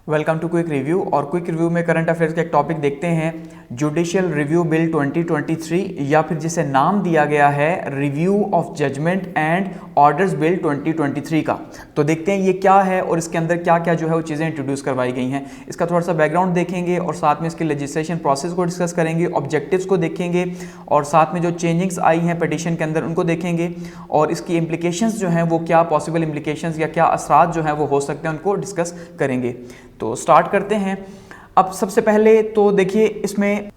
Welcome to quick review. और quick review में current affairs का एक टॉपिक देखते हैं, जुडिशियल रिव्यू बिल 2023 या फिर जिसे नाम दिया गया है review of judgement and orders bill 2023 का। तो देखते हैं ये क्या है और इसके अंदर क्या क्या जो है वो चीज़ें इंट्रोड्यूस करवाई गई हैं। इसका थोड़ा सा बैकग्राउंड देखेंगे और साथ में इसके लेजिस्लेशन प्रोसेस को डिस्कस करेंगे, ऑब्जेक्टिव्स को देखेंगे और साथ में जो चेंजिंग्स आई हैं पिटीशन के अंदर उनको देखेंगे और इसकी इम्प्लीकेशंस जो हैं वो क्या पॉसिबल इम्प्लीकेशंस या क्या असरात जो हैं वो हो सकते हैं उनको डिस्कस करेंगे। तो स्टार्ट करते हैं। अब सबसे पहले तो देखिए इसमें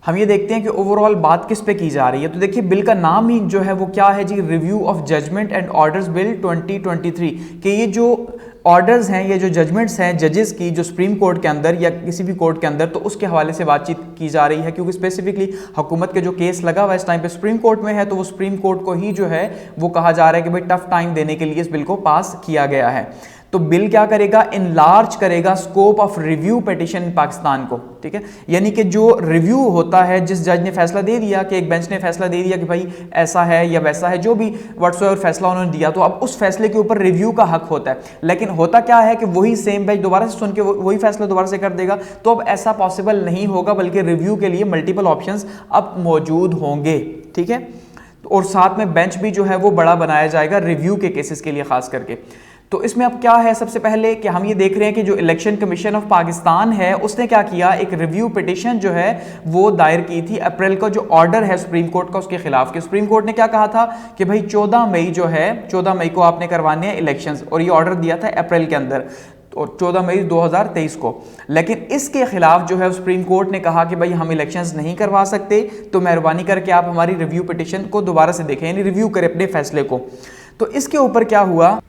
हम ये देखते हैं कि ओवरऑल बात किस पे की जा रही है। तो देखिए बिल का नाम ही जो है वो क्या है जी, review of judgement and orders bill 2023 कि ये जो ऑर्डर्स हैं, ये जो जजमेंट्स हैं जजेस की जो सुप्रीम कोर्ट के अंदर या किसी भी कोर्ट के अंदर, तो उसके हवाले से बातचीत की जा रही है क्योंकि स्पेसिफिकली हुकूमत के जो केस लगा हुआ है इस टाइम पे सुप्रीम कोर्ट में है, तो वो सुप्रीम कोर्ट को ही जो है वो कहा जा रहा है कि भाई टफ टाइम देने के लिए इस बिल को पास किया गया है। तो बिल क्या करेगा, इनलार्ज करेगा स्कोप ऑफ रिव्यू पिटीशन इन पाकिस्तान को, ठीक है। यानी कि जो रिव्यू होता है, जिस जज ने फैसला दे दिया कि एक बेंच ने फैसला दे दिया कि भाई ऐसा है या वैसा है, जो भी व्हाटसोएवर फैसला उन्होंने दिया, तो अब उस फैसले के ऊपर रिव्यू का हक होता है। लेकिन होता क्या है कि वही सेम बेंच दोबारा से सुन के वही फैसला दोबारा से कर देगा, तो अब ऐसा पॉसिबल नहीं होगा, बल्कि रिव्यू के लिए मल्टीपल ऑप्शंस अब मौजूद होंगे, ठीक है। और साथ में बेंच भी जो है वो बड़ा बनाया जाएगा रिव्यू के केसेस के लिए खास करके। तो इसमें अब क्या है, सबसे पहले कि हम ये देख रहे हैं कि जो इलेक्शन कमीशन ऑफ पाकिस्तान है उसने क्या किया, एक रिव्यू पिटीशन जो है वो दायर की थी अप्रैल का, जो ऑर्डर है सुप्रीम कोर्ट का उसके खिलाफ। कि सुप्रीम कोर्ट ने क्या कहा था कि भाई 14 मई जो है, 14 मई को आपने करवाने हैं इलेक्शंस, और ये ऑर्डर दिया था अप्रैल के अंदर और 14 मई 2023 को। लेकिन इसके खिलाफ जो है सुप्रीम कोर्ट ने कहा कि भाई हम इलेक्शंस नहीं करवा सकते, तो मेहरबानी करके आप हमारी रिव्यू पिटीशन को दोबारा से देखें, यानी रिव्यू करें अपने फैसले को। तो इसके ऊपर क्या हुआ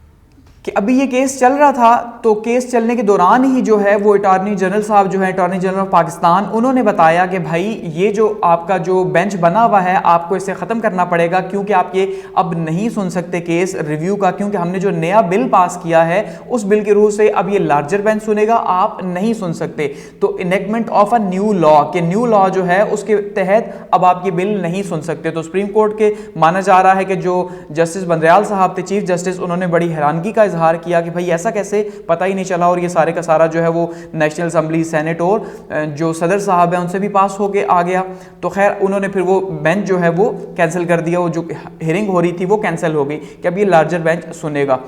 कि अभी ये केस चल रहा था, तो केस चलने के दौरान ही जो है वो अटॉर्नी जनरल साहब जो है, अटॉर्नी जनरल ऑफ पाकिस्तान, उन्होंने बताया कि भाई ये जो आपका जो बेंच बना हुआ है आपको इसे ख़त्म करना पड़ेगा, क्योंकि आप ये अब नहीं सुन सकते केस रिव्यू का, क्योंकि हमने जो नया बिल पास किया है उस बिल के रूह से अब ये लार्जर बेंच सुनेगा, आप नहीं सुन सकते। तो enactment of a new law, के न्यू लॉ जो है उसके तहत अब आप ये बिल नहीं सुन सकते। तो सुप्रीम कोर्ट के माना जा रहा है कि जो जस्टिस बंदरयाल साहब थे चीफ जस्टिस, उन्होंने बड़ी हैरानगी का इजहार किया कि भाई ऐसा कैसे, पता ही नहीं चला, और ये सारे का सारा जो है वो नेशनल असेंबली, सेनेट और जो सदर साहब हैं उनसे भी पास होके आ गया। तो खैर उन्होंने फिर वो बेंच जो है वो कैंसिल कर दिया, वो जो हियरिंग हो रही थी वो कैंसिल हो गई कि अब ये लार्जर बेंच सुनेगा।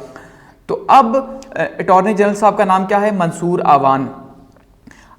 तो अब अटॉर्नी जनरल साहब का नाम क्या है, मंसूर आवान।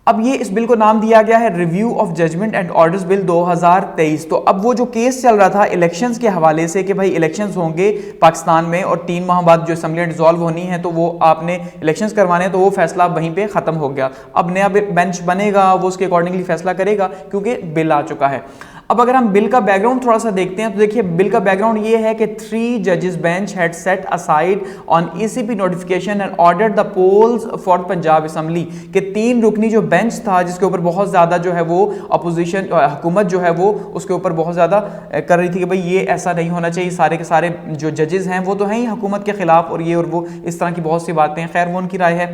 अब ये इस बिल को नाम दिया गया है review of judgement and orders bill 2023। तो अब वो जो केस चल रहा था इलेक्शंस के हवाले से कि भाई इलेक्शंस होंगे पाकिस्तान में और 3 माह बाद जो असेंबली डिसॉल्व होनी है, तो वो आपने इलेक्शंस करवाने हैं, तो वो फैसला वहीं पे खत्म हो गया। अब नया बेंच बनेगा, वो उसके अकॉर्डिंगली फैसला करेगा क्योंकि बिल आ चुका है। अब अगर हम बिल का बैकग्राउंड थोड़ा सा देखते हैं तो देखिए बिल का बैकग्राउंड ये है कि 3 जजेस bench had set aside on ECP notification and ordered the polls for Punjab assembly, के 3 रुकनी जो बेंच था जिसके ऊपर बहुत ज्यादा जो है वो अपोजिशन हुकूमत जो है वो उसके ऊपर बहुत ज्यादा कर रही थी कि भाई ये ऐसा नहीं होना चाहिए, सारे के सारे जो जजेस हैं वो तो हैं ही हुकूमत के खिलाफ और ये और वो इस तरह की बहुत सी बातें, खैर वो उनकी राय है।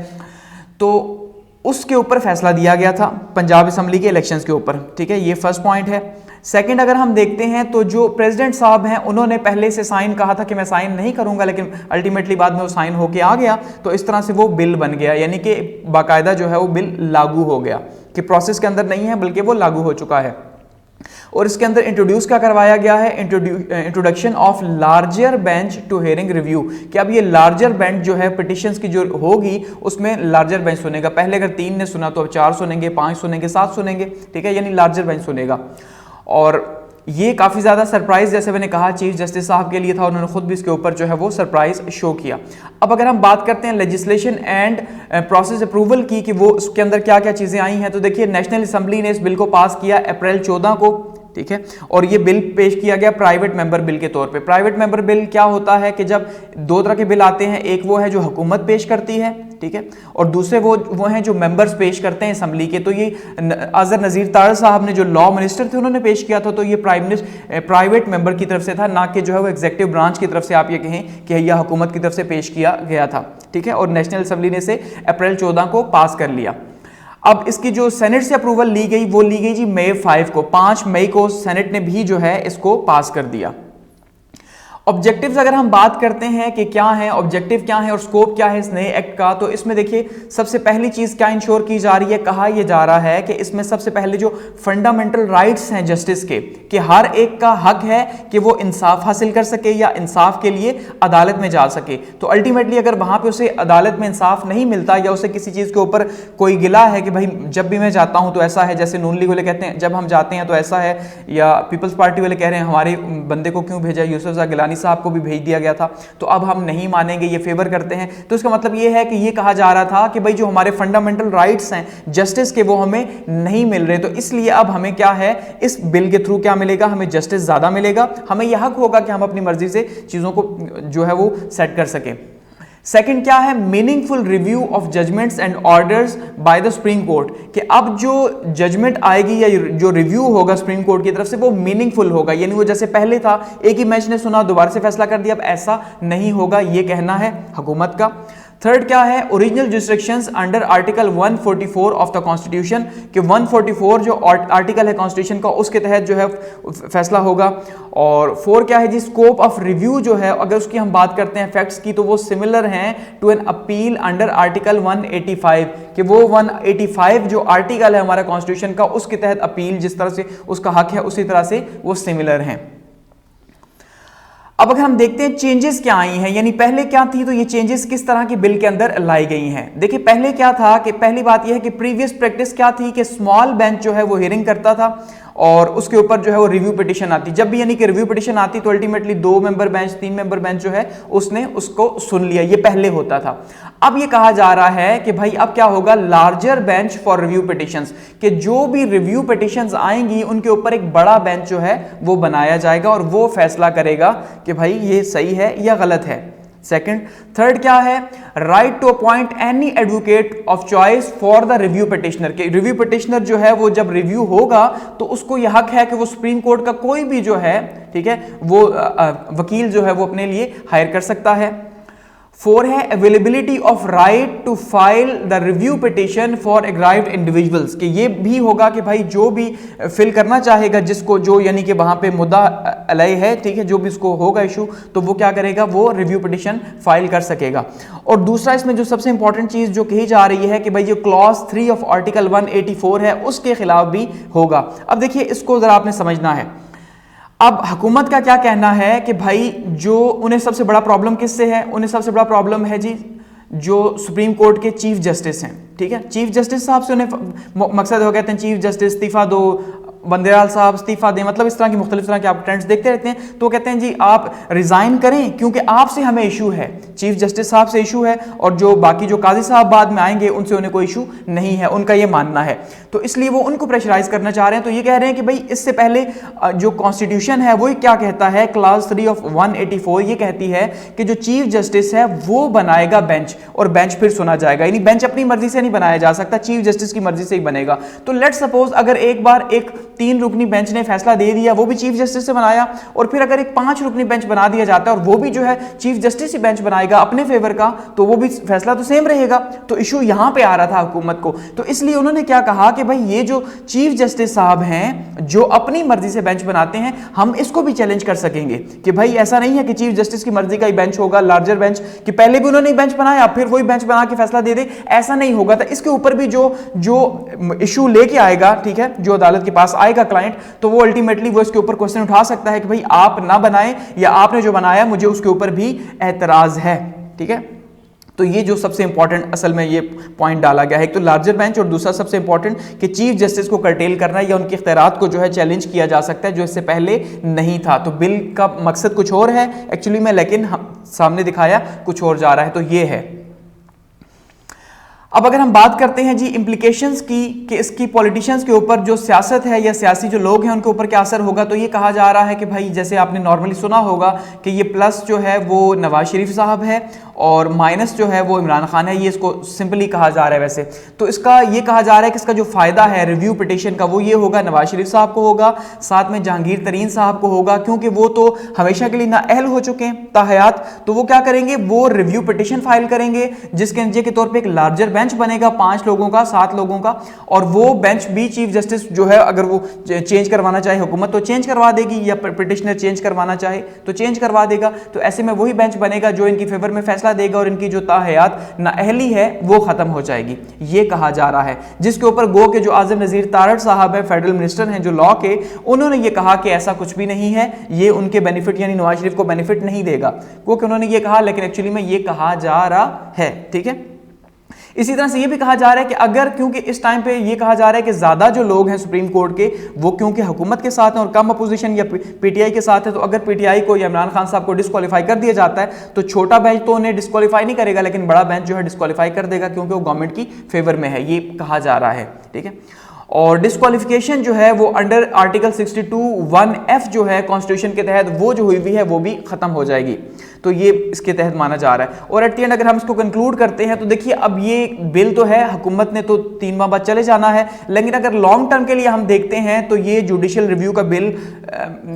तो उसके ऊपर फैसला दिया गया था पंजाब असेंबली के इलेक्शंस के ऊपर, ठीक है, ये फर्स्ट पॉइंट है। सेकंड अगर हम देखते हैं तो जो प्रेसिडेंट साहब हैं उन्होंने पहले से साइन कहा था कि मैं साइन नहीं करूंगा, लेकिन अल्टीमेटली बाद में वो साइन होके आ गया, तो इस तरह से वो बिल बन गया, यानी कि बाकायदा जो है वो बिल लागू हो गया, कि प्रोसेस के अंदर नहीं है बल्कि वो लागू हो चुका है। और इसके अंदर इंट्रोड्यूस क्या करवाया गया है, introduction of larger bench to hearing review, कि अब ये लार्जर बेंच जो है पिटिशंस की जो होगी उसमें लार्जर बेंच सुनेगा। पहले अगर 3 ने सुना तो अब 4 सुनेंगे, 5 सुनेंगे, 7 सुनेंगे, ठीक है, यानी लार्जर बेंच सुनेगा। और ये काफ़ी ज़्यादा सरप्राइज, जैसे मैंने कहा, चीफ जस्टिस साहब के लिए था, उन्होंने खुद भी इसके ऊपर जो है वो सरप्राइज शो किया। अब अगर हम बात करते हैं लेजिस्लेशन एंड प्रोसेस अप्रूवल की, कि वो उसके अंदर क्या क्या चीज़ें आई हैं, तो देखिए नेशनल असेंबली ने इस बिल को पास किया अप्रैल 14 को, ठीक है, और ये बिल पेश किया गया प्राइवेट मेंबर बिल के तौर पे। प्राइवेट मेंबर बिल क्या होता है कि जब 2 तरह के बिल आते हैं, एक वो है जो हुकूमत पेश करती है, ठीक है, और दूसरे वो हैं जो मेंबर्स पेश करते हैं असेंबली के। तो ये अजहर नज़ीर तारड़ साहब ने जो लॉ मिनिस्टर थे उन्होंने पेश किया था, तो ये प्राइवेट मेंबर की तरफ से था, ना कि जो है वो एग्जीक्यूटिव ब्रांच की तरफ से आप ये कहें कि यह हुकूमत की तरफ से पेश किया गया था, ठीक है। और नेशनल असेंबली ने इसे अप्रैल 14 को पास कर लिया। अब इसकी जो सेनेट से अप्रूवल ली गई वो ली गई जी मई 5 को, 5 मई को सेनेट ने भी जो है इसको पास कर दिया। ऑब्जेक्टिव्स अगर हम बात करते हैं कि क्या है ऑब्जेक्टिव, क्या है और स्कोप क्या है इस नए एक्ट का, तो इसमें देखिए सबसे पहली चीज क्या इंश्योर की जा रही है, कहा यह जा रहा है कि इसमें सबसे पहले जो फंडामेंटल राइट्स हैं जस्टिस के, कि हर एक का हक है कि वो इंसाफ हासिल कर सके या इंसाफ के लिए अदालत में जा सके। तो अल्टीमेटली अगर वहां पे उसे अदालत में इंसाफ नहीं मिलता या उसे किसी चीज के ऊपर कोई गिला है कि भाई जब भी मैं जाता हूं तो ऐसा है, जैसे नून लीग वाले कहते हैं जब हम जाते हैं तो ऐसा है, या पीपल्स पार्टी वाले कह रहे हैं हमारे बंदे को क्यों भेजा, यूसुफ गिलानी साहब को भी भेज दिया गया था, तो अब हम नहीं मानेंगे, ये फेवर करते हैं। तो इसका मतलब ये है कि ये कहा जा रहा था कि भाई जो हमारे फंडामेंटल राइट्स हैं जस्टिस के वो हमें नहीं मिल रहे, तो इसलिए अब हमें क्या है इस बिल के थ्रू क्या मिलेगा, हमें जस्टिस ज्यादा मिलेगा, हमें यह हक होगा कि हम अपनी मर्जी से चीजों को जो है वो सेट कर सके। सेकंड क्या है, meaningful review of judgments and orders by the supreme court, कि अब जो जजमेंट आएगी या जो रिव्यू होगा सुप्रीम कोर्ट की तरफ से वो मीनिंगफुल होगा, यानी वो जैसे पहले था एक ही मैच ने सुना दोबारा से फैसला कर दिया, अब ऐसा नहीं होगा, ये कहना है हुकूमत का। थर्ड क्या है, original jurisdictions under article 144 of the constitution, कि 144 जो आर्टिकल है कॉन्स्टिट्यूशन का उसके तहत जो है फैसला होगा। और फोर क्या है जी, स्कोप ऑफ रिव्यू जो है अगर उसकी हम बात करते हैं फैक्ट्स की, तो वो सिमिलर हैं to an appeal under article 185, कि वो 185 जो आर्टिकल है हमारा कॉन्स्टिट्यूशन का उसके तहत अपील जिस तरह से उसका हक है उसी तरह से वो सिमिलर हैं। अब अगर हम देखते हैं चेंजेस क्या आई हैं, यानी पहले क्या थी, तो ये चेंजेस किस तरह के बिल के अंदर लाई गई हैं। देखिए पहले क्या था कि पहली बात यह है कि प्रीवियस प्रैक्टिस क्या थी कि स्मॉल बेंच जो है वो हियरिंग करता था और उसके ऊपर जो है वो रिव्यू पिटीशन आती, जब भी यानी कि रिव्यू पिटीशन आती तो ultimately 2 member bench 3 member bench जो है उसने उसको सुन लिया, ये पहले होता था। अब ये कहा जा रहा है कि भाई अब क्या होगा, larger bench for review petitions, कि जो भी रिव्यू पिटीशंस आएंगी उनके ऊपर एक बड़ा बेंच जो है वो बनाया जाएगा और वो फैसला करेगा कि भाई ये सही है या गलत है। सेकंड, थर्ड क्या है, right to appoint any advocate of choice for the review petitioner, के रिव्यू पिटिशनर जो है वो जब रिव्यू होगा तो उसको यह हक है कि वो सुप्रीम कोर्ट का कोई भी जो है, ठीक है, वो वकील जो है वो अपने लिए हायर कर सकता है। फोर है availability of right to file the review petition for aggrieved individuals, कि ये भी होगा कि भाई जो भी फिल करना चाहेगा जिसको जो यानी कि वहां पे मुद्दा अलय है, ठीक है, जो भी इसको होगा इशू तो वो क्या करेगा, वो रिव्यू पिटिशन फाइल कर सकेगा। और दूसरा इसमें जो सबसे इंपॉर्टेंट चीज जो कही जा रही है कि भाई जो क्लॉज 3 ऑफ आर्टिकल 184 है उसके खिलाफ भी होगा। अब देखिए इसको जरा आपने समझना है। अब हुकूमत का क्या कहना है कि भाई जो उन्हें सबसे बड़ा प्रॉब्लम किससे है, उन्हें सबसे बड़ा प्रॉब्लम है जी जो सुप्रीम कोर्ट के चीफ जस्टिस हैं, ठीक है, चीफ जस्टिस साहब से उन्हें मकसद हो, कहते हैं चीफ जस्टिस इस्तीफा दो, बंदेलाल साहब इस्तीफा दें, मतलब इस तरह की मुख्तलिफ तरह के आप ट्रेंड्स देखते रहते हैं। तो कहते हैं जी आप रिजाइन करें क्योंकि आपसे हमें इशू है, चीफ जस्टिस साहब से इशू है और जो बाकी जो काजी साहब बाद में आएंगे उनसे उन्हें कोई इशू नहीं है, उनका ये मानना है, तो इसलिए वो उनको प्रेशराइज करना चाह रहे हैं। तो ये कह रहे हैं कि भाई इससे पहले जो कॉन्स्टिट्यूशन है वो क्या कहता है, क्लॉज 3 ऑफ 184 ये कहती है कि जो चीफ जस्टिस है वो बनाएगा बेंच और बेंच फिर सुना जाएगा, यानी बेंच अपनी मर्जी से नहीं बनाया जा सकता, चीफ जस्टिस की मर्जी से ही बनेगा। तो लेट सपोज अगर एक बार एक 3 रुकनी बेंच ने फैसला दे दिया, वो भी चीफ जस्टिस से बनाया, और फिर अगर एक 5 रुकनी बेंच बना दिया जाता है और वो भी जो है चीफ जस्टिस ही बेंच बनाएगा अपने फेवर का, तो वो भी फैसला तो सेम रहेगा। तो इशू यहां पे आ रहा था हुकूमत को, तो इसलिए उन्होंने क्या कहा कि भाई ये जो चीफ जस्टिस साहब हैं जो अपनी मर्जी से बेंच बनाते हैं, हम इसको भी चैलेंज कर सकेंगे कि भाई ऐसा नहीं है कि चीफ जस्टिस की मर्जी का ही बेंच होगा, लार्जर बेंच, कि पहले भी उन्होंने बेंच बनाया फिर वही बेंच बना के फैसला दे दे, ऐसा नहीं होगा। तो इसके ऊपर भी जो इशू लेके आएगा, ठीक है, जो अदालत के पास आएगा क्लाइंट, तो वो अल्टीमेटली वो इसके ऊपर क्वेश्चन उठा सकता है कि भाई आप ना बनाए या आपने जो बनाया मुझे उसके ऊपर भी एतराज है, ठीक है। तो ये जो सबसे इंपॉर्टेंट असल में ये पॉइंट डाला गया है, एक तो लार्जर बेंच और दूसरा सबसे इंपॉर्टेंट कि चीफ जस्टिस को कर्टेल करना या उनके इख्तियारात को जो है चैलेंज किया जा सकता है, जो इससे पहले नहीं था। तो बिल का मकसद कुछ और है एक्चुअली में, लेकिन सामने दिखाया कुछ और जा रहा है, तो ये है। अब अगर हम बात करते हैं जी इम्प्लीकेशंस की कि इसकी पॉलिटिशियंस के ऊपर जो सियासत है या सियासी जो लोग हैं उनके ऊपर क्या असर होगा, तो ये कहा जा रहा है कि भाई जैसे आपने नॉर्मली सुना होगा कि ये प्लस जो है वो नवाज शरीफ साहब है और माइनस जो है वो इमरान खान है, ये इसको सिंपली कहा जा रहा है। वैसे तो इसका ये कहा जा रहा है कि इसका जो फायदा है रिव्यू पिटीशन का वो ये होगा नवाज शरीफ साहब को होगा, साथ में जहांगीर तरीन साहब को होगा, क्योंकि वो तो हमेशा के लिए नाअहल हो चुके हैं ताहयात, तो वो क्या करेंगे, वो रिव्यू पिटीशन फाइल करेंगे जिसके नतीजे के तौर पर एक लार्जर बेंच बेंच बनेगा 5 लोगों का, 7 लोगों का, और वो बेंच भी चीफ जस्टिस जो है अगर वो चेंज करवाना चाहे हुकूमत तो चेंज करवा देगी, या पिटिशनर चेंज करवाना चाहे तो चेंज करवा देगा। तो ऐसे में वही बेंच बनेगा जो इनकी फेवर में फैसला देगा और इनकी जो ताहयात नाअहली है वो खत्म हो जाएगी, ये कहा जा रहा है। जिसके ऊपर गो के जो आज़म नज़ीर तारड़ साहब है, फेडरल मिनिस्टर हैं जो लॉ के, उन्होंने ये कहा कि ऐसा कुछ भी नहीं है, ये उनके बेनिफिट यानी नवाज शरीफ को बेनिफिट नहीं देगा, क्योंकि उन्होंने ये कहा, लेकिन एक्चुअली में ये कहा जा रहा है। ठीक है, इसी तरह से ये भी कहा जा रहा है कि अगर, क्योंकि इस टाइम पे ये कहा जा रहा है कि ज्यादा जो लोग हैं सुप्रीम कोर्ट के वो क्योंकि हुकूमत के साथ हैं और कम अपोजिशन या पीटीआई के साथ है, तो अगर पीटीआई को या इमरान खान साहब को डिस्क्वालीफाई कर दिया जाता है तो छोटा बेंच तो उन्हें डिस्क्वालीफाई नहीं करेगा, लेकिन बड़ा बेंच जो है डिस्क्वालीफाई कर देगा, क्योंकि वो गवर्नमेंट की फेवर में है, ये कहा जा रहा है। ठीक है, और डिस्क्वालिफिकेशन जो है वो अंडर आर्टिकल 62(1)(f जो है कॉन्स्टिट्यूशन के तहत वो जो हुई हुई है वो भी खत्म हो जाएगी, तो ये इसके तहत माना जा रहा है। और एट द एंड अगर हम इसको कंक्लूड करते हैं तो देखिए, अब ये बिल तो है, हुकूमत ने तो 3 माह बाद चले जाना है, लेकिन अगर लॉन्ग टर्म के लिए हम देखते हैं तो ये जुडिशियल रिव्यू का बिल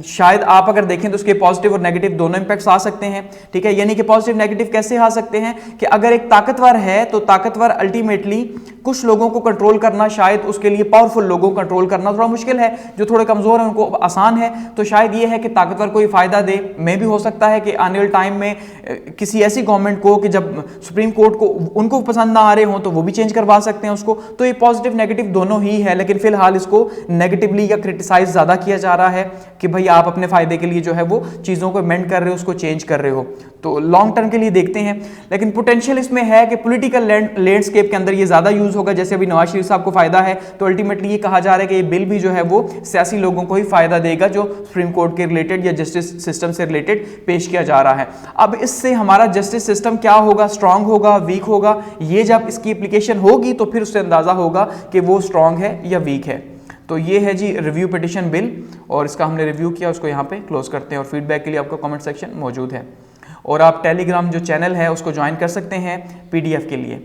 शायद आप अगर देखें तो उसके पॉजिटिव और नेगेटिव दोनों इंपैक्ट्स आ सकते हैं। ठीक है, यानी कि पॉजिटिव नेगेटिव कैसे आ सकते हैं कि अगर एक ताकतवर है तो ताकतवर अल्टीमेटली कुछ लोगों को कंट्रोल करना, शायद उसके लिए पावरफुल लोगों को कंट्रोल करना थोड़ा मुश्किल है, जो थोड़े कमजोर हैं उनको आसान है। तो शायद ये है कि ताकतवर कोई फायदा दे, मे भी हो सकता है कि आने वाले टाइम में किसी ऐसी गवर्नमेंट को कि जब सुप्रीम कोर्ट को उनको पसंद ना आ रहे हों तो वो भी चेंज करवा सकते हैं उसको। तो ये पॉजिटिव नेगेटिव दोनों ही है, लेकिन फिलहाल इसको नेगेटिवली या क्रिटिसाइज ज्यादा किया जा रहा है कि भाई आप अपने फायदे के लिए जो है वो चीजों को अमेंड कर रहे हो, उसको चेंज कर रहे हो। तो लॉन्ग टर्म के लिए देखते हैं, लेकिन पोटेंशियल इसमें है कि पॉलिटिकल लैंडस्केप के अंदर ये ज्यादा यूज होगा। जैसे अभी नवाज शरीफ साहब को फायदा है, तो अल्टीमेटली ये कहा जा रहा है कि ये बिल भी जो है वो सियासी लोगों को ही फायदा देगा जो सुप्रीम कोर्ट के रिलेटेड या जस्टिस सिस्टम से रिलेटेड पेश किया जा रहा है। अब इससे हमारा जस्टिस सिस्टम क्या होगा, स्ट्रांग होगा, वीक होगा, ये जब इसकी एप्लीकेशन होगी तो फिर उससे अंदाजा होगा कि वो स्ट्रांग है या वीक है। तो ये है जी रिव्यू पिटिशन बिल, और इसका हमने रिव्यू किया, उसको यहाँ पे क्लोज करते हैं। और फीडबैक के लिए आपका कमेंट सेक्शन मौजूद है, और आप टेलीग्राम जो चैनल है उसको ज्वाइन कर सकते हैं पीडीएफ के लिए।